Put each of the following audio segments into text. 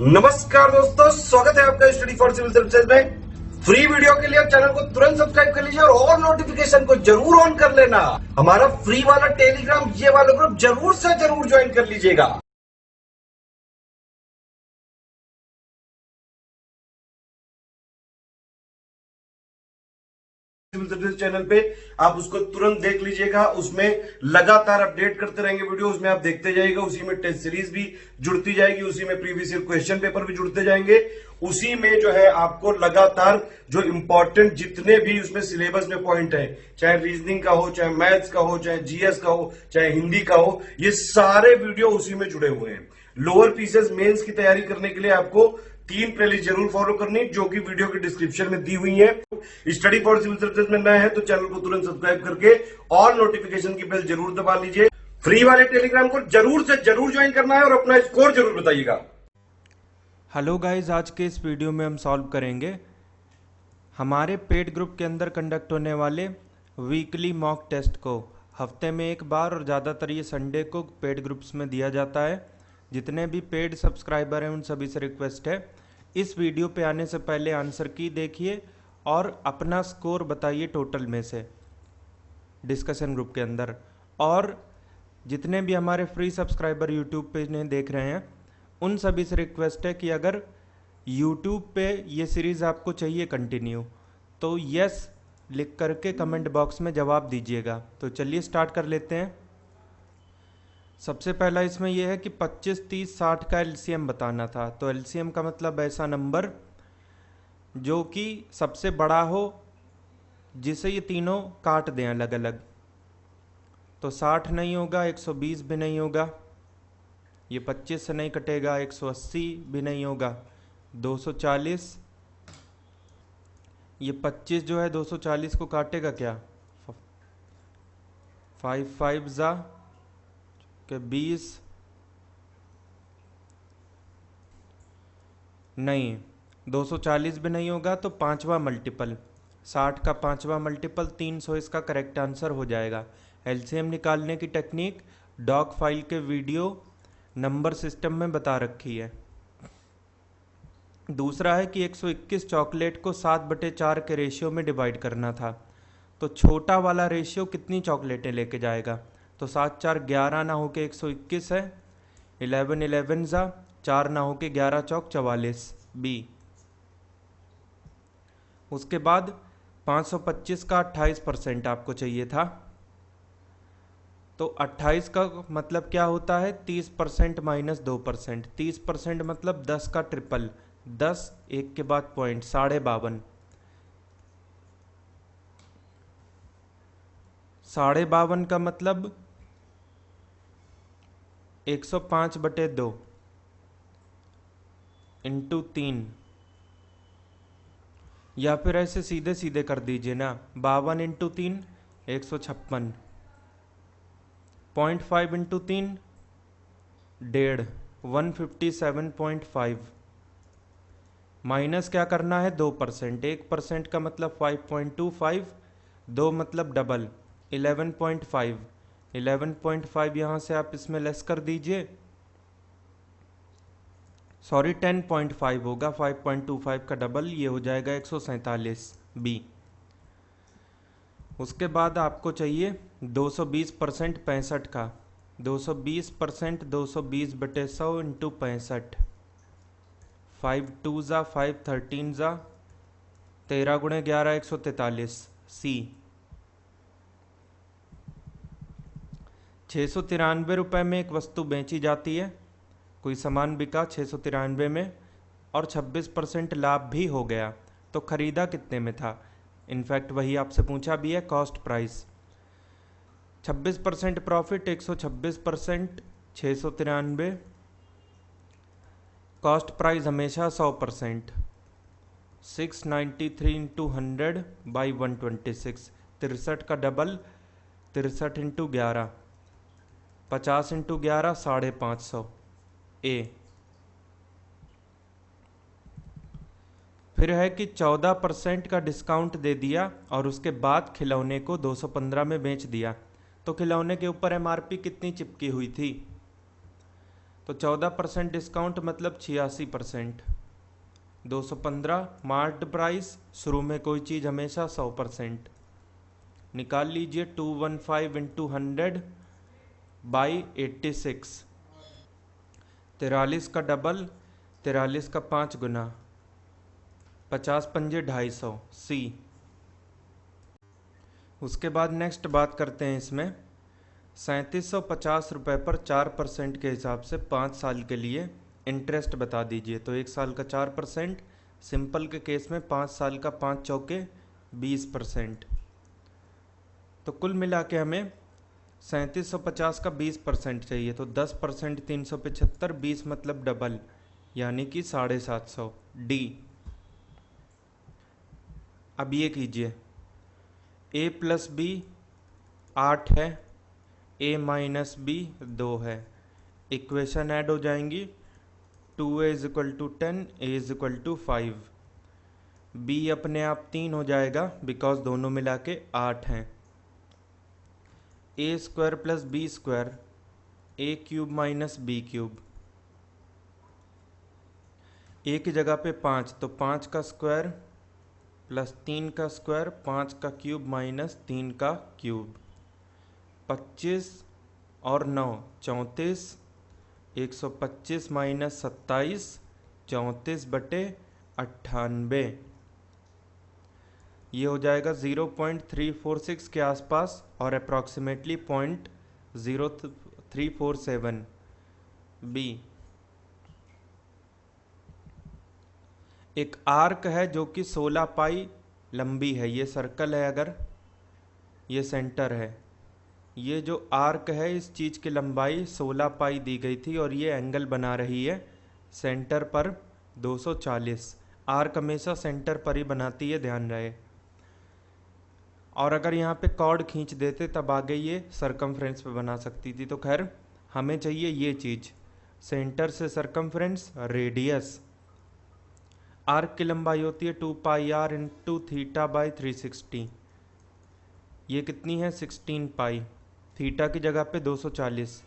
नमस्कार दोस्तों, स्वागत है आपका स्टडी फॉर सिविल सर्विसेज में। फ्री वीडियो के लिए चैनल को तुरंत सब्सक्राइब कर लीजिए और नोटिफिकेशन को जरूर ऑन कर लेना। हमारा फ्री वाला टेलीग्राम ये वाला ग्रुप जरूर से जरूर ज्वाइन कर लीजिएगा। सिविल सर्विस चैनल पे आप उसको तुरंत देख लीजिएगा। उसमें लगातार अपडेट करते रहेंगे वीडियो, उसमें आप देखते जाइएगा। उसी में टेस्ट सीरीज भी जुड़ती जाएगी, उसी में प्रीवियस ईयर क्वेश्चन पेपर भी जुड़ते जाएंगे। उसी में जो है आपको लगातार जो इंपॉर्टेंट जितने भी उसमें सिलेबस में पॉइंट है, चाहे रीजनिंग का हो, चाहे मैथ्स का हो, चाहे जीएस का हो, चाहे हिंदी का हो, ये सारे वीडियो उसी में जुड़े हुए हैं। लोअर पीसेस मेंस की तैयारी करने के लिए आपको 3 प्लेलिस्ट जरूर फॉलो करनी, जो कि वीडियो के डिस्क्रिप्शन में दी हुई है। स्टडी फॉर सिविल सर्विसेज में नए हैं तो चैनल को तुरंत सब्सक्राइब करके और नोटिफिकेशन की बेल जरूर दबा लीजिए। फ्री वाले टेलीग्राम को जरूर से जरूर ज्वाइन करना है और अपना स्कोर जरूर बताइएगा। हेलो गाइस, आज के इस वीडियो में हम सॉल्व करेंगे हमारे पेड ग्रुप के अंदर कंडक्ट होने वाले वीकली मॉक टेस्ट को। हफ्ते में एक बार और ज़्यादातर ये संडे को पेड ग्रुप्स में दिया जाता है। जितने भी पेड सब्सक्राइबर हैं उन सभी से रिक्वेस्ट है, इस वीडियो पे आने से पहले आंसर की देखिए और अपना स्कोर बताइए टोटल में से डिस्कशन ग्रुप के अंदर। और जितने भी हमारे फ्री सब्सक्राइबर यूट्यूब पे इन्हें देख रहे हैं उन सभी से रिक्वेस्ट है कि अगर यूट्यूब पे ये सीरीज़ आपको चाहिए कंटिन्यू तो यस लिख करके कमेंट बॉक्स में जवाब दीजिएगा। तो चलिए स्टार्ट कर लेते हैं। सबसे पहला इसमें यह है कि 25, 30, 60 का एलसीएम बताना था। तो एलसीएम का मतलब ऐसा नंबर जो कि सबसे बड़ा हो, जिसे ये तीनों काट दें अलग अलग। तो 60 नहीं होगा, 120 भी नहीं होगा, ये 25 से नहीं कटेगा, 180 भी नहीं होगा, 240, ये 25 जो है 240 को काटेगा क्या, 5 5 जा के 20 नहीं, 240 भी नहीं होगा। तो पांचवा मल्टीपल, 60 का पांचवा मल्टीपल 300 इसका करेक्ट आंसर हो जाएगा। एलसीएम निकालने की टेक्निक डॉक फाइल के वीडियो नंबर सिस्टम में बता रखी है। दूसरा है कि 121 चॉकलेट को 7/4 के रेशियो में डिवाइड करना था। तो छोटा वाला रेशियो कितनी चॉकलेटें लेके जाएगा। तो 7 4 11 ना होके 121 है, 11 11 जा 4 ना होके 11 चौक 44 बी। उसके बाद 525 का 28% आपको चाहिए था। तो 28 का मतलब क्या होता है, 30% माइनस 2%। 30% मतलब 10 का ट्रिपल, 10 एक के बाद पॉइंट, 52.5। 52.5 का मतलब 105/2 इंटू 3, या फिर ऐसे सीधे सीधे कर दीजिए ना, 52 इंटू 3 156, 0.5 इंटू 3 1.5, 157.5। माइनस क्या करना है, 2%। 1% का मतलब 5.25, 2 मतलब डबल 11.5। 11.5 यहाँ से आप इसमें लेस कर दीजिए, सॉरी 10.5 होगा, 5.25 का डबल, ये हो जाएगा 147 बी। उसके बाद आपको चाहिए 220% 65 का। 220% 220/100 इंटू 65, 5 2 जा 5 13 जा 13 गुणे 11 143 सी। 693 रुपये में एक वस्तु बेची जाती है, कोई सामान बिका 693 में और 26% लाभ भी हो गया, तो खरीदा कितने में था। इनफैक्ट वही आपसे पूछा भी है, cost price. 26% profit, 126% 693, cost price हमेशा 100%, 693 इंटू 100 बाई 126, 63 का डबल 63 इंटू 11, 50 इंटू 11 550 ए। फिर है कि 14% का डिस्काउंट दे दिया और उसके बाद खिलौने को 215 में बेच दिया। तो खिलौने के ऊपर एमआरपी कितनी चिपकी हुई थी। तो 14% डिस्काउंट मतलब 86%। 215 मार्क्ड प्राइस, शुरू में कोई चीज़ हमेशा 100%। निकाल लीजिए 215 इंटू 100 बाई 86। 43 का डबल, 43 का 5 गुना, 50 पंजे 250 सी। उसके बाद नेक्स्ट बात करते हैं इसमें 3750 रुपये पर 4% के हिसाब से 5 साल के लिए इंटरेस्ट बता दीजिए। तो 1 साल का 4%, सिंपल के केस में 5 साल का 5 चौके 20%। तो कुल मिला के हमें 3750 का 20% चाहिए। तो 10% 375, 20 मतलब डबल, यानी कि 750 डी। अब ये कीजिए, a प्लस बी 8 है, a माइनस बी 2 है, इक्वेशन ऐड हो जाएंगी। 2a is equal to 10, a is equal to 5, b अपने आप 3 हो जाएगा बिकॉज दोनों मिला के 8 हैं। a square plus B square, a cube minus B cube, a की जगह पे 5, तो 5 का स्क्वायर प्लस 3 का स्क्वायर, 5 का क्यूब माइनस 3 का क्यूब, 25 और 9 34, 125 माइनस 27 34 बटे 98। ये हो जाएगा 0.346 के आसपास और अप्रॉक्सीमेटली 0.0347 बी। एक आर्क है जो कि 16 पाई लंबी है, ये सर्कल है, अगर ये सेंटर है, ये जो आर्क है इस चीज़ की लंबाई 16 पाई दी गई थी और ये एंगल बना रही है सेंटर पर 240। आर्क हमेशा सेंटर पर ही बनाती है, ध्यान रहे। और अगर यहाँ पे कॉर्ड खींच देते तब आगे ये सरकमफ्रेंस पे बना सकती थी। तो खैर हमें चाहिए ये चीज़, सेंटर से सरकमफ्रेंस रेडियस। आर्क की लंबाई होती है 2 पाई आर इंटू थीटा बाई 360। ये कितनी है 16 पाई, थीटा की जगह पे 240,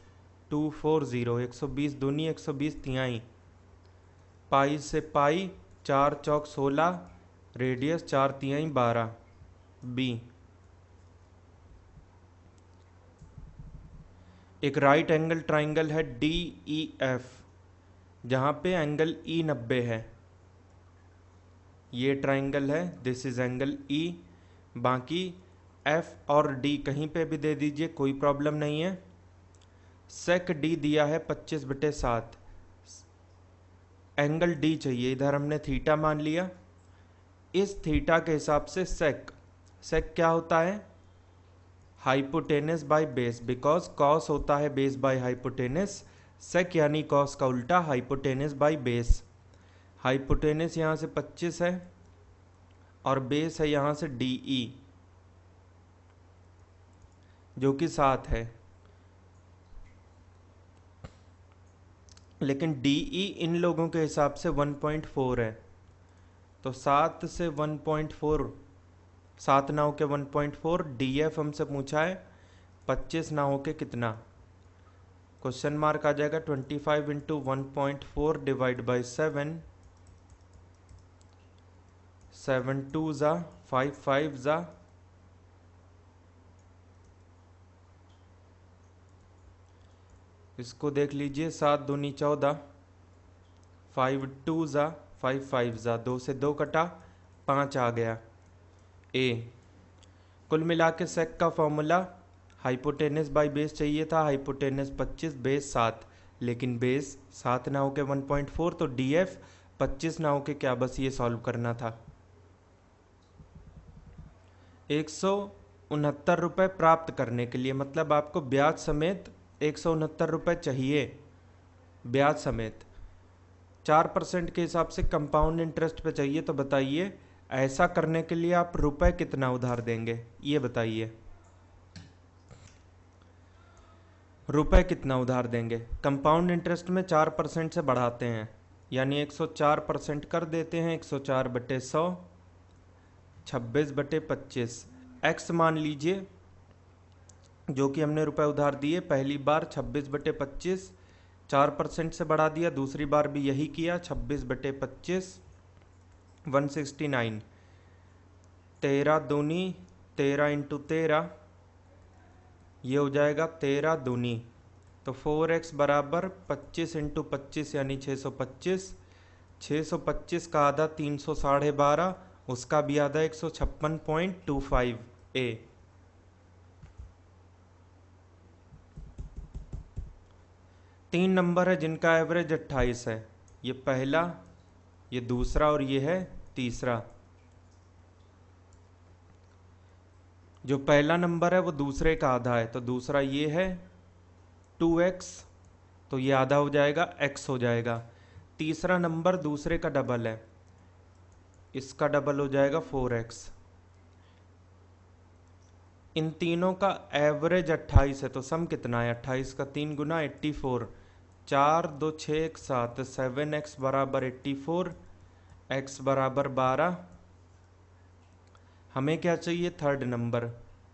240, 120 दूनी 120 तिहाई, पाई से पाई 4 चौक 16, रेडियस 4 तिहाई 12 बी। एक राइट एंगल ट्राइंगल है डी ई एफ, जहाँ पे एंगल ई 90 है। ये ट्राइंगल है, दिस इज एंगल ई। बाकी एफ और डी कहीं पे भी दे दीजिए, कोई प्रॉब्लम नहीं है। सेक डी दिया है 25/7, एंगल डी चाहिए, इधर हमने थीटा मान लिया। इस थीटा के हिसाब से सेक क्या होता है, hypotenuse by base, because cos होता है बेस बाय हाइपोटेनस। सेक यानी कॉस का उल्टा, हाइपोटेनस बाय बेस। हाइपोटेनस यहाँ से 25 है और बेस है यहाँ से डी ई जो कि 7 है, लेकिन डी ई इन लोगों के हिसाब से 1.4 है। तो 7 से 1.4, 7 ना हो के 1.4, डी एफ हमसे पूछा है 25 ना हो के कितना, क्वेश्चन मार्क आ जाएगा। 25 इंटू 1.4 डिवाइड बाई 7, 7 2 ज़ा 5 5 ज़ा, इसको देख लीजिए, 7 दूनी 14, 5 2 ज़ा 5 5 ज़ा, 2 से 2 कटा, 5 आ गया ए। कुल मिला के सेक का फॉर्मूला, हाइपोटेनस बाय बेस चाहिए था, हाइपोटेनस 25 बेस 7, लेकिन बेस 7 ना हो के 1.4, तो डी एफ 25 ना हो के क्या, बस ये सॉल्व करना था। 169 रुपये प्राप्त करने के लिए, मतलब आपको ब्याज समेत 169 रुपये चाहिए, ब्याज समेत 4% के हिसाब से कंपाउंड इंटरेस्ट पे चाहिए। तो बताइए ऐसा करने के लिए आप रुपए कितना उधार देंगे, ये बताइए, रुपए कितना उधार देंगे। कंपाउंड इंटरेस्ट में 4% से बढ़ाते हैं, यानी 104% कर देते हैं। 104/100, 26/25, एक्स मान लीजिए जो कि हमने रुपए उधार दिए पहली बार, 26/25, 4% से बढ़ा दिया, दूसरी बार भी यही किया, 26/25 169, 13 दूनी 13 इंटू 13, ये हो जाएगा 13 दूनी, तो 4x बराबर 25 इंटू 25 यानी 625, 625 का आधा 300 उसका भी आधा 156.25 ए। तीन नंबर है जिनका एवरेज 28 है, ये पहला, ये दूसरा और ये है तीसरा। जो पहला नंबर है वो दूसरे का आधा है, तो दूसरा ये है 2x, तो ये आधा हो जाएगा x हो जाएगा। तीसरा नंबर दूसरे का डबल है, इसका डबल हो जाएगा 4x। इन तीनों का एवरेज 28 है, तो सम कितना है? 28 का 3 गुना 84, 4 2 6 1 7, 7x बराबर 84, x बराबर 12। हमें क्या चाहिए? थर्ड नंबर,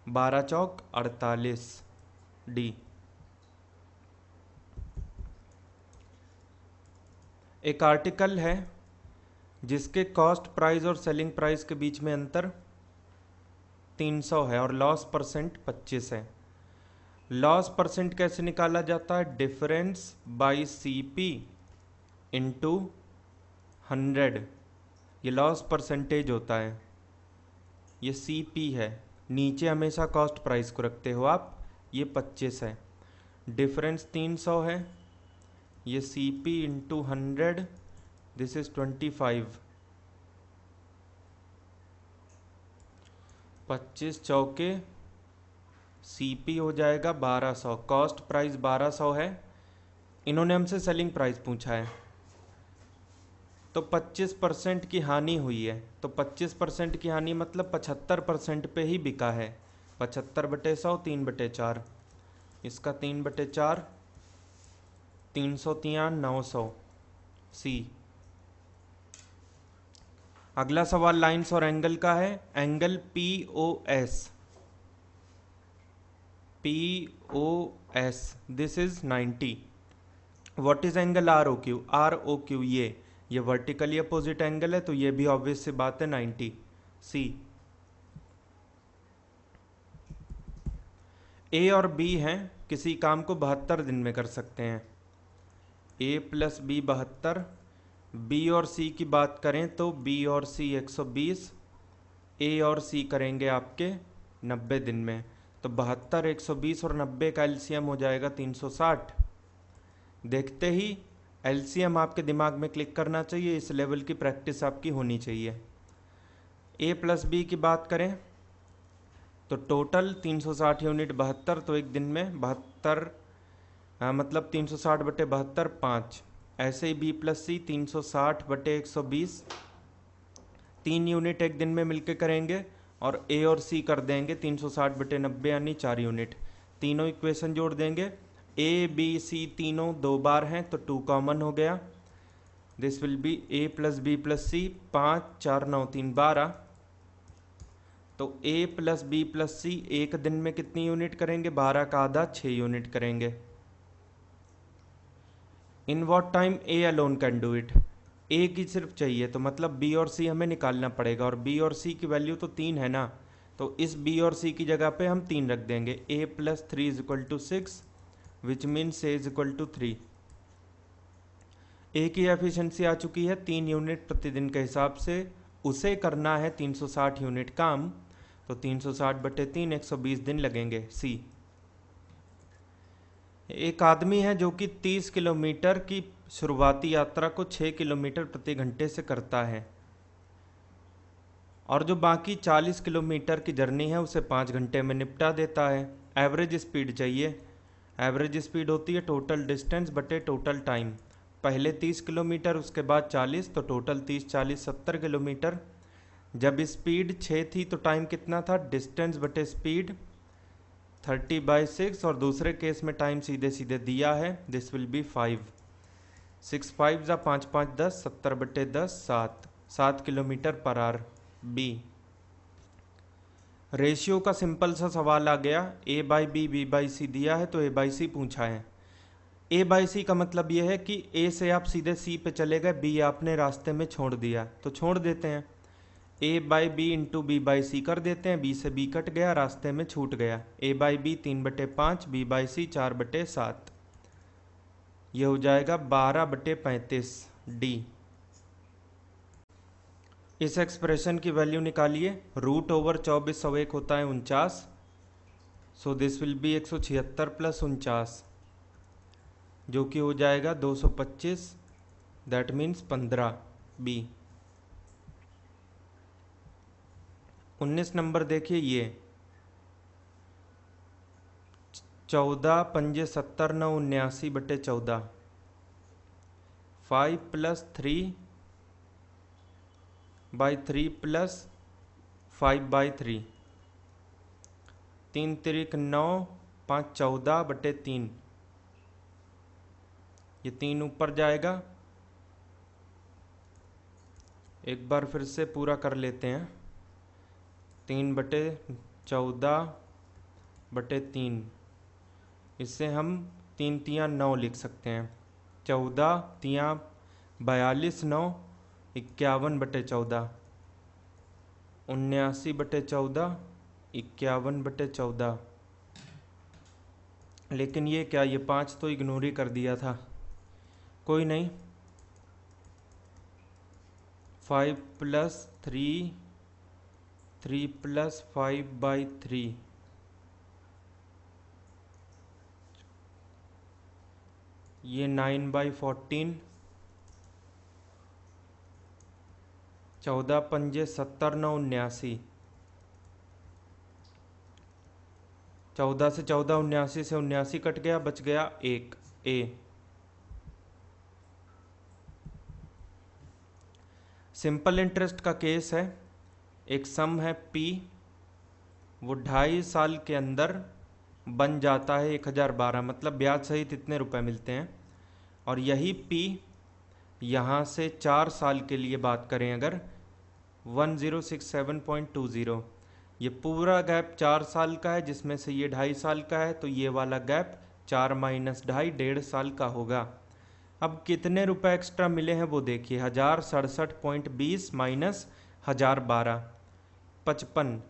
12 चौक 48, डी। एक आर्टिकल है जिसके कॉस्ट प्राइस और सेलिंग प्राइस के बीच में अंतर 300 है और लॉस परसेंट 25 है। लॉस परसेंट कैसे निकाला जाता है? डिफरेंस बाई CP इंटू 100, ये लॉस परसेंटेज होता है, ये CP है। नीचे हमेशा कॉस्ट प्राइस को रखते हो आप, ये 25 है। डिफरेंस 300 है, ये CP इंटू 100, दिस इज 25। 25 चौके CP हो जाएगा 1200, कॉस्ट प्राइस 1200 है। इन्होंने हमसे सेलिंग प्राइस पूछा है, तो 25% की हानि हुई है, तो 25% की हानि मतलब 75% पे ही बिका है। 75/100 3/4, इसका 3/4, 300 900 सी। अगला सवाल लाइंस और एंगल का है। Angle POS this is 90। What is angle ROQ? ये वर्टिकली अपोजिट एंगल है, तो ये भी ऑब्वियस सी बात है 90, सी। ए और बी हैं, किसी काम को 72 दिन में कर सकते हैं। A + B 72, B और C की बात करें तो B और C 120, A और C करेंगे आपके 90 दिन में, तो 72, 120 और 90 का एलसीएम हो जाएगा 360। देखते ही एलसीएम आपके दिमाग में क्लिक करना चाहिए, इस लेवल की प्रैक्टिस आपकी होनी चाहिए। A + B की बात करें तो टोटल 360 यूनिट 72, तो एक दिन में 72 मतलब 360/72 5। ऐसे ही B + C 360/120, 3 यूनिट एक दिन में मिलके करेंगे, और A और C कर देंगे 360/90 यानी 4 यूनिट। तीनों इक्वेशन जोड़ देंगे, A B C तीनों 2 बार हैं तो 2 कॉमन हो गया। This will B A + B + C, 5 4 9 3 12। तो A + B + C एक दिन में कितनी यूनिट करेंगे? 12 का आधा 6 यूनिट करेंगे। In what time A alone can do it? A की सिर्फ चाहिए, तो मतलब B और C हमें निकालना पड़ेगा, और B और C की वैल्यू तो 3 है ना, तो इस B और C की जगह पे हम 3 रख देंगे। A + 3 = 6, which means A = 3। A की एफिशिएंसी आ चुकी है 3 यूनिट प्रतिदिन के हिसाब से, उसे करना है 360 यूनिट काम, तो 360/3 120 दिन लगेंगे। C। एक आदमी है जो कि 30 किलोमीटर की शुरुआती यात्रा को 6 किलोमीटर प्रति घंटे से करता है, और जो बाकी 40 किलोमीटर की जर्नी है उसे 5 घंटे में निपटा देता है। एवरेज स्पीड चाहिए। एवरेज स्पीड होती है टोटल डिस्टेंस बटे टोटल टाइम। पहले 30 किलोमीटर, उसके बाद 40, तो टोटल 30 40 70 किलोमीटर। जब स्पीड 6 थी तो टाइम कितना था? डिस्टेंस बटे स्पीड 30/6, और दूसरे केस में टाइम सीधे सीधे दिया है, this will be 5। 6 5 = 5 5 10, 70/10 7 kilometre per hour. B. Ratio का सिंपल सा सवाल आ गया, A/B B/C दिया है तो A/C पूछा है। ए बाई सी का मतलब ये है कि ए से आप सीधे सी पे चले गए, बी आपने रास्ते में छोड़ दिया, तो छोड़ देते हैं। A by b into b by c कर देते हैं, बी से बी कट गया, रास्ते में छूट गया। ए बाई बी 3/5, बी बाई सी 4/7, ये हो जाएगा 12/35 डी। इस एक्सप्रेशन की वैल्यू निकालिए। √24/101 होता है 49, सो दिस विल बी 176 + 49, जो कि हो जाएगा 225, दैट मीन्स 15 बी। 19 नंबर देखिए, ये 14 पंजे 70 9 79/14, 5 + 3/3 + 5/3, 3 तिरिक 9, 5 14/3, ये 3 ऊपर जाएगा। एक बार फिर से पूरा कर लेते हैं। 3/14/3, इससे हम 3 तियाँ 9 लिख सकते हैं। 14 तियाँ 42, 9 51/14, 79/14, 51/14। लेकिन ये क्या, ये 5 तो इग्नोर ही कर दिया था, कोई नहीं। 5 + 3, 3 + 5/3, ये 9/14, 14 पंजे 70 9 79, 14 से 14 79 से 79 कट गया, बच गया 1 ए। सिंपल इंटरेस्ट का केस है। एक सम है P, वो 2.5 साल के अंदर बन जाता है 1012, मतलब ब्याज सहित इतने रुपए मिलते हैं। और यही P यहाँ से 4 साल के लिए बात करें अगर, 1067.20, ये पूरा गैप 4 साल का है, जिसमें से ये 2.5 साल का है, तो ये वाला गैप 4 - 2.5 1.5 साल का होगा। अब कितने रुपए एक्स्ट्रा मिले हैं वो देखिए। 1067.20 माइनस 1012, 55,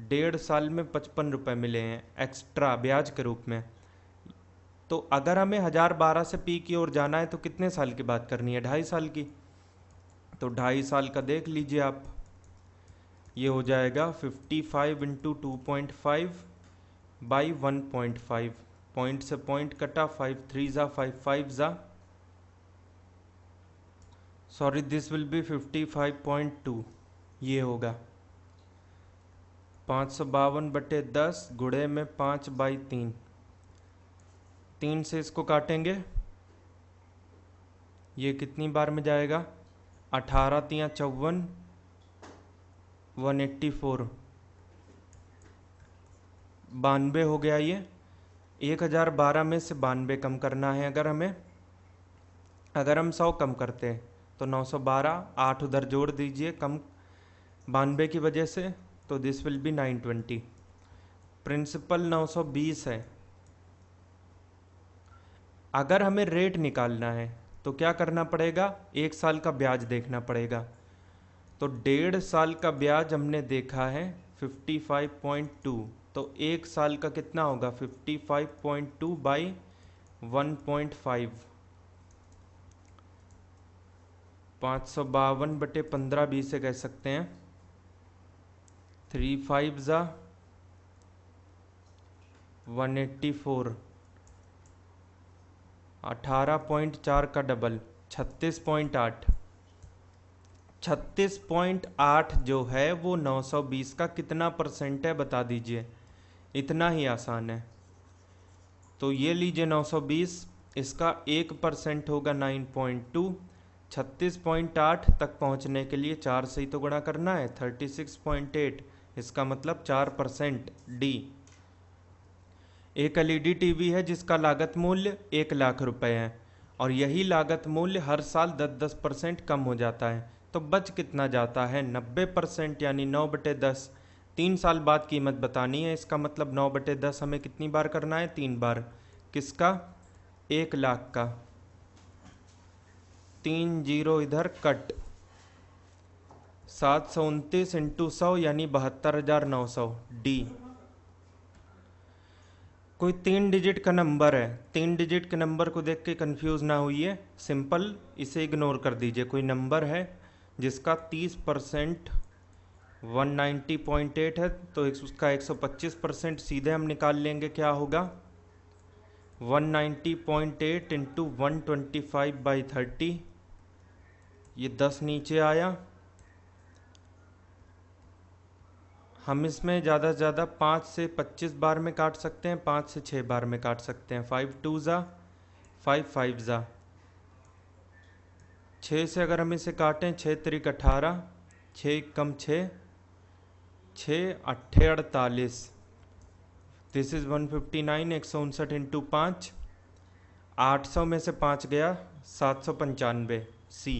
1.5 साल में 55 रुपये मिले हैं एक्स्ट्रा ब्याज के रूप में। तो अगर हमें 1012 से पी की ओर जाना है तो कितने साल की बात करनी है, 2.5 साल की। तो 2.5 साल का देख लीजिए आप, ये हो जाएगा 55 × 2.5 बाई 1.5, पॉइंट से पॉइंट कटा, 5 3 ज़ा 5 5 ज़ा, सॉरी दिस विल बी 55.2, ये होगा 552/10 गुणे में 5/3, 3 से इसको काटेंगे, ये कितनी बार में जाएगा, 18 तियाँ 54, 184, 92 हो गया। ये 1012 में से 92 कम करना है अगर हमें। अगर हम 100 कम करते हैं तो 912, 8 उधर जोड़ दीजिए कम 92 की वजह से, तो दिस विल बी 920। प्रिंसिपल 920 है। अगर हमें रेट निकालना है तो क्या करना पड़ेगा, 1 साल का ब्याज देखना पड़ेगा। तो 1.5 साल का ब्याज हमने देखा है 55.2, तो 1 साल का कितना होगा, 55.2 बाई 1.5, 552/15 भी से कह सकते हैं। 3 5 ज़ा 184, 18.4 का डबल 36.8, 36.8 जो है वो 920 का कितना % है बता दीजिए। इतना ही आसान है। तो ये लीजिए 920, इसका 1% होगा 9.2, 36.8 तक पहुंचने के लिए 4 से ही तो गुणा करना है, 36.8, इसका मतलब 4% डी। एक एलईडी टीवी है जिसका लागत मूल्य 1 लाख रुपए है और यही लागत मूल्य हर साल 10% कम हो जाता है, तो बच कितना जाता है, 90%, यानी 9/10। 3 साल बाद कीमत बतानी है, इसका मतलब 9/10 हमें कितनी बार करना है, 3 बार। किसका, 1,00,000 का, 3 जीरो इधर कट, 729 इंटू 100 यानी 72,900 डी। कोई 3 डिजिट का नंबर है, 3 डिजिट के नंबर को देख के कंफ्यूज ना होइए, सिंपल इसे इग्नोर कर दीजिए। कोई नंबर है जिसका 30% 190.8 है तो उसका 125% सीधे हम निकाल लेंगे। क्या होगा 190.8 इंटू 125/30, ये 10 नीचे आया। हम इसमें ज़्यादा से ज़्यादा 5 से 25 बार में काट सकते हैं, 5 से 6 बार में काट सकते हैं। 5 2 ज़ा 5 5 ज़ा 6 से अगर हम इसे काटें 6 त्रिक 18, 6 कम 6 6 अट्ठे 48, दिस इज़ 159, 159 इंटू 5, 800 में से 5 गया 795 सी।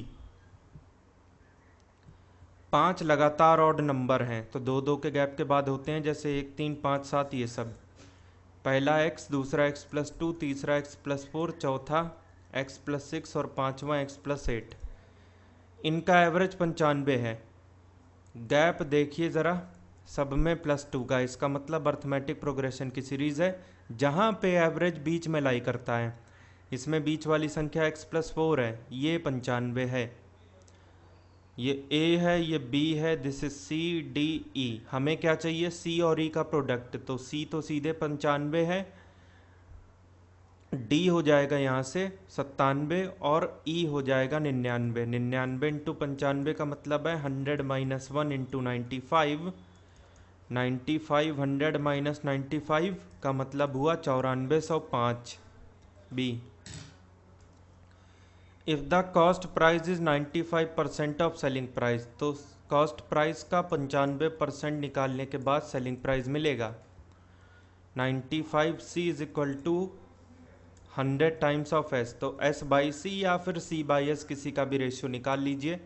5 लगातार ऑड नंबर हैं तो 2 2 के गैप के बाद होते हैं, जैसे 1 3 5 7 ये सब। पहला x, दूसरा x+2, तीसरा x+4, चौथा x+6 और पांचवा x+8। इनका एवरेज 95 है। गैप देखिए ज़रा, सब में +2 का, इसका मतलब अर्थमेटिक प्रोग्रेशन की सीरीज़ है जहाँ पे एवरेज बीच में लाई करता है। इसमें बीच वाली संख्या x+4 है, ये 95 है। ये A है, ये B है, this is C D E। हमें क्या चाहिए C और E का प्रोडक्ट, तो C तो सीधे 95 है, D हो जाएगा यहाँ से 97 और E हो जाएगा 99। 99 इंटू 95 का मतलब है 100 - 1 इंटू 95, 95 100 - 95 का मतलब हुआ 9405 B। If the cost price is 95% of selling price, तो कॉस्ट प्राइस का 95% निकालने के बाद सेलिंग प्राइस मिलेगा। 95C is equal to 100 times of S, तो S/C या फिर C/S किसी का भी रेशियो निकाल लीजिए।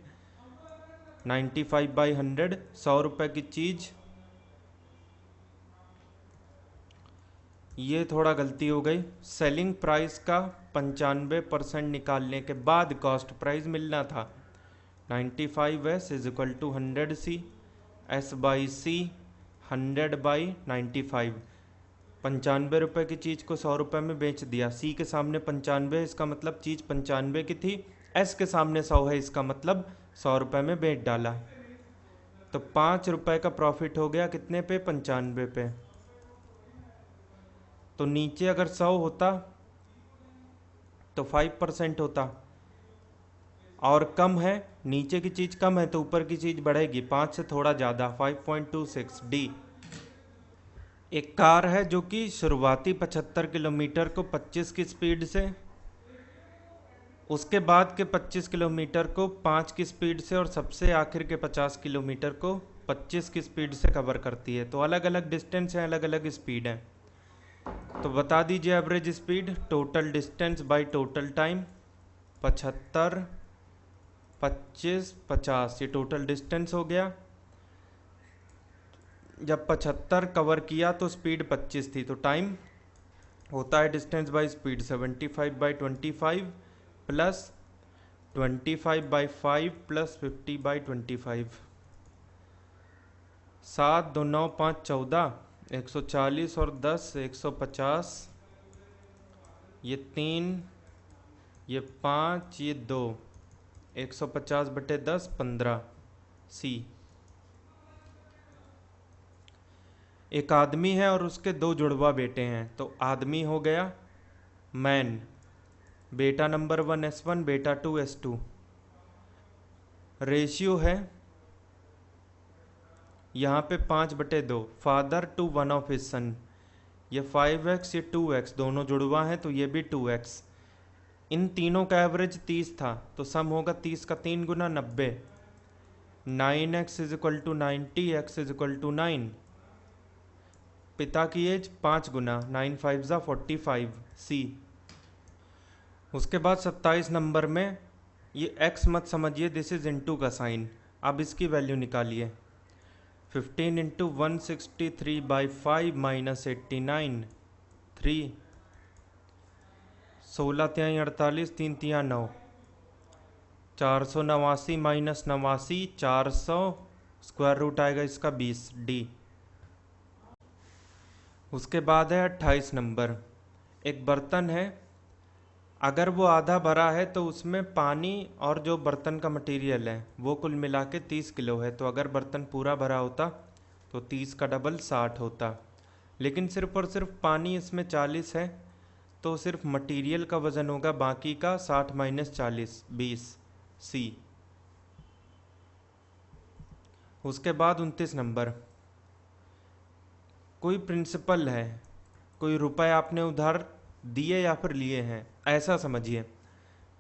95/100, 100 रुपये की चीज़, ये थोड़ा गलती हो गई। सेलिंग प्राइस का 95% निकालने के बाद कॉस्ट प्राइस मिलना था। 95S is equal to 100C, S/C 100/95। 95 रुपये की चीज़ को 100 रुपये में बेच दिया। C के सामने 95 है, इसका मतलब चीज़ 95 की थी। S के सामने 100 है, इसका मतलब 100 रुपये में बेच डाला। तो 5 रुपये का प्रॉफिट हो गया कितने पे, 95 पे। तो नीचे अगर 100 होता तो 5% होता, और कम है, नीचे की चीज़ कम है तो ऊपर की चीज़ बढ़ेगी, 5 से थोड़ा ज़्यादा, 5.26 D। एक कार है जो कि शुरुआती 75 किलोमीटर को 25 की स्पीड से, उसके बाद के 25 किलोमीटर को 5 की स्पीड से और सबसे आखिर के 50 किलोमीटर को 25 की स्पीड से कवर करती है। तो अलग अलग डिस्टेंस है, अलग अलग स्पीड है। तो बता दीजिए average speed, total distance by total time. 75 25 50, ये टोटल डिस्टेंस हो गया। जब 75 कवर किया तो स्पीड 25 थी, तो टाइम होता है distance by speed 75/25 plus 25/5 plus 50/25। 7 2 9 5 14, 140 और 10 150, ये 3, ये 5, ये 2, 150/10 15 C। एक आदमी है और उसके 2 जुड़वा बेटे हैं, तो आदमी हो गया मैन, बेटा नंबर 1 S1, बेटा 2 S2। रेशियो है यहाँ पे 5/2, father to 1 of his son. ये 5x, ये 2x, दोनों जुड़वा हैं तो ये भी 2x। इन तीनों का एवरेज 30 था, तो सम होगा 30 का 3 गुना 90। 9x is equal to 90, x is equal to 9। पिता की एज 5 गुना, 9 5 ज़ा 45 C। उसके बाद 27 नंबर में ये x मत समझिए, दिस इज इनटू का साइन। अब इसकी वैल्यू निकालिए। 15 इंटू 163/5 माइनस 89 3, 16 तिहाई 48, 3 तिहाई 9, 489 माइनस 89, 400, स्क्वायर रूट आएगा इसका 20, डी। उसके बाद है 28 नंबर। एक बर्तन है, अगर वो आधा भरा है तो उसमें पानी और जो बर्तन का मटेरियल है वो कुल मिला के 30 किलो है। तो अगर बर्तन पूरा भरा होता तो 30 का डबल 60 होता, लेकिन सिर्फ और सिर्फ पानी इसमें 40 है, तो सिर्फ मटेरियल का वज़न होगा, बाकी का 60 माइनस 40, 20, सी। उसके बाद 29 नंबर। कोई प्रिंसिपल है, कोई रुपए आपने उधार दिए या फिर लिए हैं, ऐसा समझिए।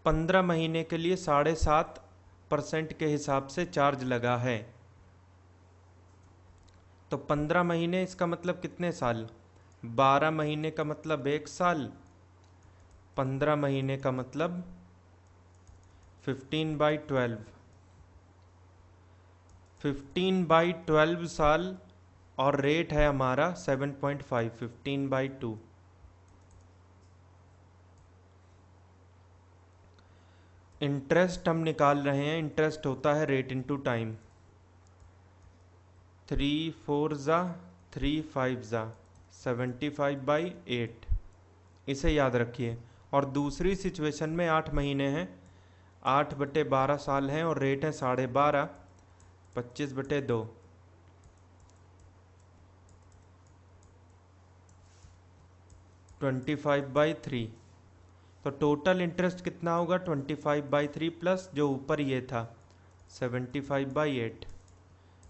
15 महीने के लिए 7.5% के हिसाब से चार्ज लगा है। तो 15 महीने इसका मतलब कितने साल? 12 महीने का मतलब 1 साल, 15 महीने का मतलब 15/12, 15/12 साल, और रेट है हमारा 7.5, 15/2। इंटरेस्ट हम निकाल रहे हैं, इंटरेस्ट होता है रेट इनटू टाइम। 3 4 ज़ा 3 5 ज़ा 75/8, इसे याद रखिए। और दूसरी सिचुएशन में 8 महीने हैं, 8/12 साल हैं, और रेट है 12.5, 25/2, 25/3। तो टोटल इंटरेस्ट कितना होगा? 25/3 प्लस जो ऊपर ये था 75/8।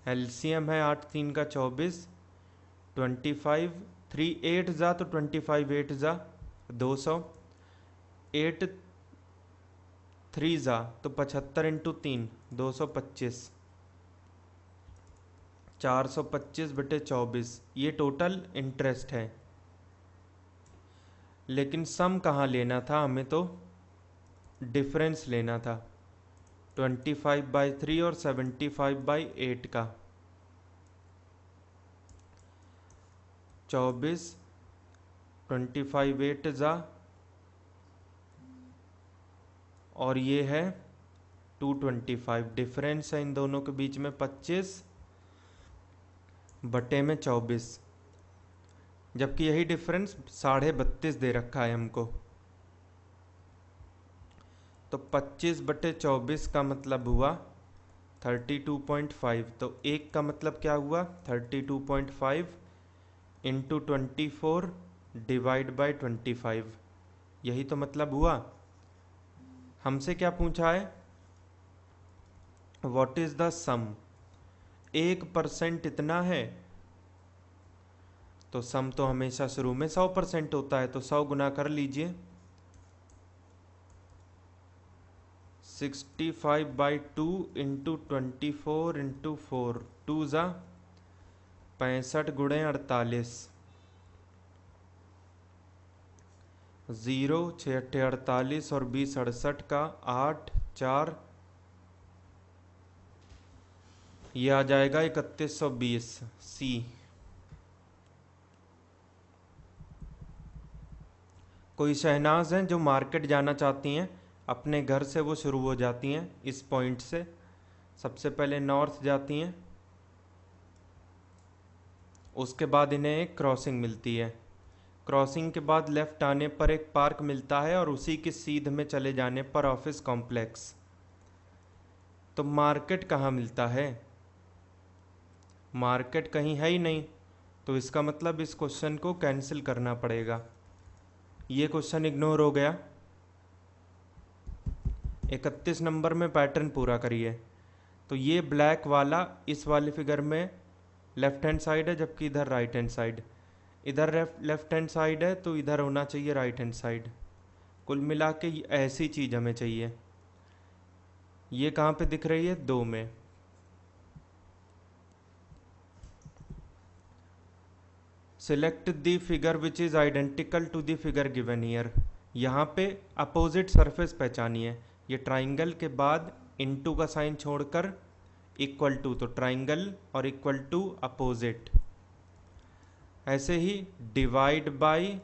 एलसीएम है 8 3 का 24, 25 3 8 ज़ा तो 25 8 ज़ा 200, 8 3 ज़ा तो 75 इंटू 3 225, 425/24, ये टोटल इंटरेस्ट है। लेकिन सम कहाँ लेना था हमें? तो डिफरेंस लेना था 25/3 और 75/8 का। 24, 25 8 ज़ा, और ये है 225, डिफरेंस है इन दोनों के बीच में 25/24, जबकि यही डिफरेंस 32.5 दे रखा है हमको। तो 25/24 का मतलब हुआ 32.5, तो एक का मतलब क्या हुआ? 32.5 इंटू 24 डिवाइड बाय 25, यही तो मतलब हुआ। हमसे क्या पूछा है? व्हाट इज द सम? 1% इतना है, तो सम तो हमेशा शुरू में 100% होता है, तो 100 गुना कर लीजिए। 65/2 इंटू 24 इंटू 4, 2 ज़ा 65 गुणे 48, 0 6 8 48 और 20 68 का 8 4, ये आ जाएगा 3120, सी। कोई शहनाज हैं जो मार्केट जाना चाहती हैं, अपने घर से वो शुरू हो जाती हैं इस पॉइंट से। सबसे पहले नॉर्थ जाती हैं, उसके बाद इन्हें एक क्रॉसिंग मिलती है, क्रॉसिंग के बाद लेफ़्ट आने पर एक पार्क मिलता है, और उसी की सीध में चले जाने पर ऑफिस कॉम्प्लेक्स। तो मार्केट कहाँ मिलता है? मार्केट कहीं है ही नहीं, तो इसका मतलब इस क्वेश्चन को कैंसिल करना पड़ेगा, ये क्वेश्चन इग्नोर हो गया। 31 नंबर में पैटर्न पूरा करिए। तो ये ब्लैक वाला इस वाले फिगर में लेफ्ट हैंड साइड है, जबकि इधर राइट हैंड साइड, इधर लेफ्ट हैंड साइड है तो इधर होना चाहिए राइट हैंड साइड। कुल मिला के ऐसी चीज़ हमें चाहिए। ये कहाँ पे दिख रही है? 2 में। Select the figure which is identical to the figure given here. यहाँ पे अपोजिट सरफेस पहचानिए। ये ट्राइंगल के बाद इनटू का साइन छोड़कर इक्वल टू, तो ट्राइंगल और इक्वल टू अपोजिट। ऐसे ही डिवाइड बाय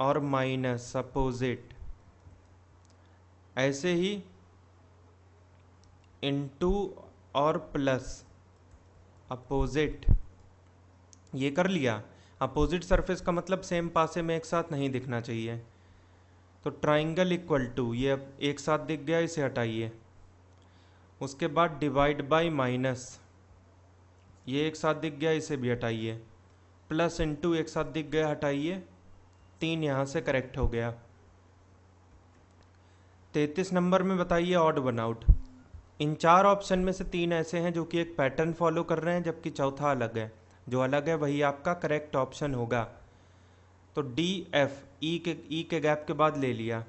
और माइनस अपोजिट, ऐसे ही इनटू और प्लस अपोजिट, ये कर लिया। अपोजिट सरफेस का मतलब सेम पासे में एक साथ नहीं दिखना चाहिए। तो ट्राइंगल इक्वल टू, ये अब एक साथ दिख गया, इसे हटाइए। उसके बाद डिवाइड बाय माइनस, ये एक साथ दिख गया, इसे भी हटाइए। प्लस इनटू एक साथ दिख गया, हटाइए। 3 यहाँ से करेक्ट हो गया। 33 नंबर में बताइए ऑड वन आउट। इन 4 ऑप्शन में से 3 ऐसे हैं जो कि एक पैटर्न फॉलो कर रहे हैं, जबकि चौथा अलग है। जो अलग है वही आपका करेक्ट ऑप्शन होगा। तो डी एफ, ई के गैप के बाद ले लिया।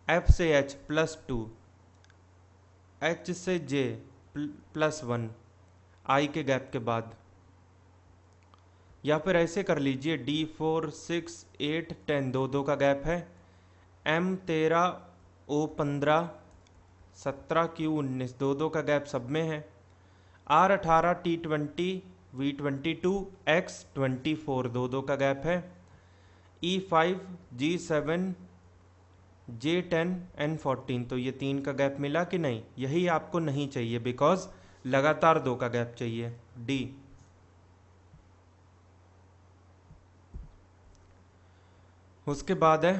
एफ से एच +2, एच से जे +1 आई के गैप के बाद। या फिर ऐसे कर लीजिए, D4 6 8 10, 2 का गैप है। M13 O15 17 Q19, 2 का गैप सब में है। R18 T20 V22 X24, 2 का गैप है। E5 G7 J10 N14, तो ये 3 का गैप मिला कि नहीं? यही आपको नहीं चाहिए, बिकॉज लगातार 2 का गैप चाहिए। डी। उसके बाद है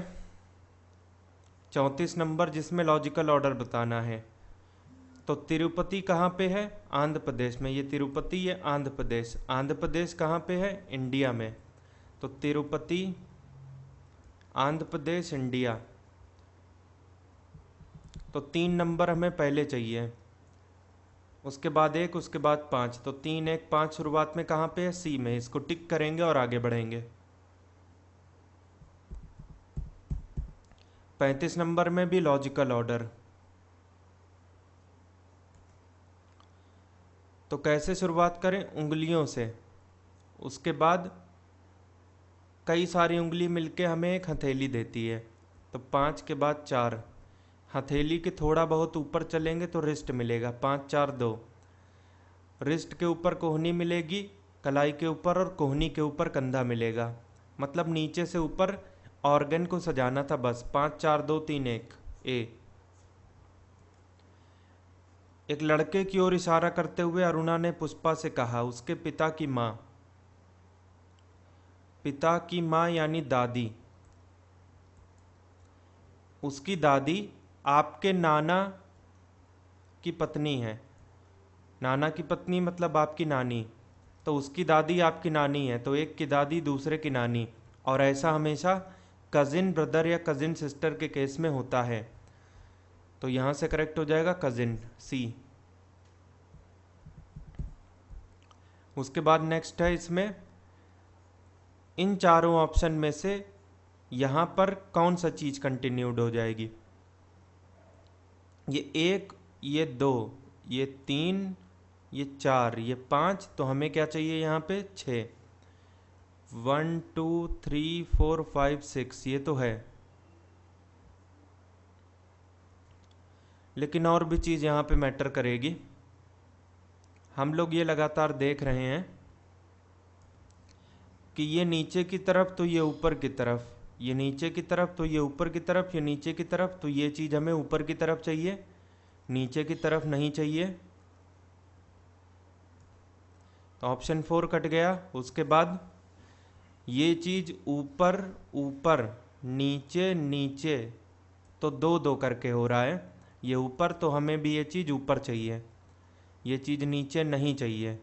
34 नंबर, जिसमें लॉजिकल ऑर्डर बताना है। तो तिरुपति कहाँ पे है? आंध्र प्रदेश में। ये तिरुपति, ये आंध्र प्रदेश। आंध्र प्रदेश कहाँ पे है? इंडिया में। तो तिरुपति, आंध्र प्रदेश, इंडिया। तो 3 नंबर हमें पहले चाहिए, उसके बाद 1, उसके बाद 5। तो 3 1 5 शुरुआत में कहाँ पे है? सी में। इसको टिक करेंगे और आगे बढ़ेंगे। 35 नंबर में भी लॉजिकल ऑर्डर। तो कैसे शुरुआत करें? उंगलियों से। उसके बाद कई सारी उंगली मिलके हमें एक हथेली देती है। तो 5 के बाद 4, हथेली के थोड़ा बहुत ऊपर चलेंगे तो रिस्ट मिलेगा। 5 4 2, रिस्ट के ऊपर कोहनी मिलेगी, कलाई के ऊपर, और कोहनी के ऊपर कंधा मिलेगा। मतलब नीचे से ऊपर ऑर्गन को सजाना था बस। 5 4 2 3 1 ए। एक लड़के की ओर इशारा करते हुए अरुणा ने पुष्पा से कहा, उसके पिता की माँ। पिता की माँ यानी दादी। उसकी दादी आपके नाना की पत्नी है। नाना की पत्नी मतलब आपकी नानी। तो उसकी दादी आपकी नानी है, तो एक की दादी दूसरे की नानी। और ऐसा हमेशा कजिन ब्रदर या कजिन सिस्टर के केस में होता है। तो यहाँ से करेक्ट हो जाएगा कजिन, सी। उसके बाद नेक्स्ट है, इसमें इन चारों ऑप्शन में से यहाँ पर कौन सा चीज़ कंटिन्यूड हो जाएगी? ये 1, ये 2, ये 3, ये 4, ये 5। तो हमें क्या चाहिए यहाँ पे? 6। 1 2 3 4 5 6, ये तो है। लेकिन और भी चीज़ यहाँ पे मैटर करेगी। हम लोग ये लगातार देख रहे हैं कि ये नीचे की तरफ तो ये ऊपर की तरफ, ये नीचे की तरफ तो ये ऊपर की तरफ, ये नीचे की तरफ। तो ये चीज़ हमें ऊपर की तरफ चाहिए, नीचे की तरफ नहीं चाहिए। तो ऑप्शन 4 कट गया। उसके बाद ये चीज़ ऊपर ऊपर, नीचे नीचे, तो 2 2 करके हो रहा है। ये ऊपर, तो हमें भी ये चीज़ ऊपर चाहिए, ये चीज़ नीचे नहीं चाहिए।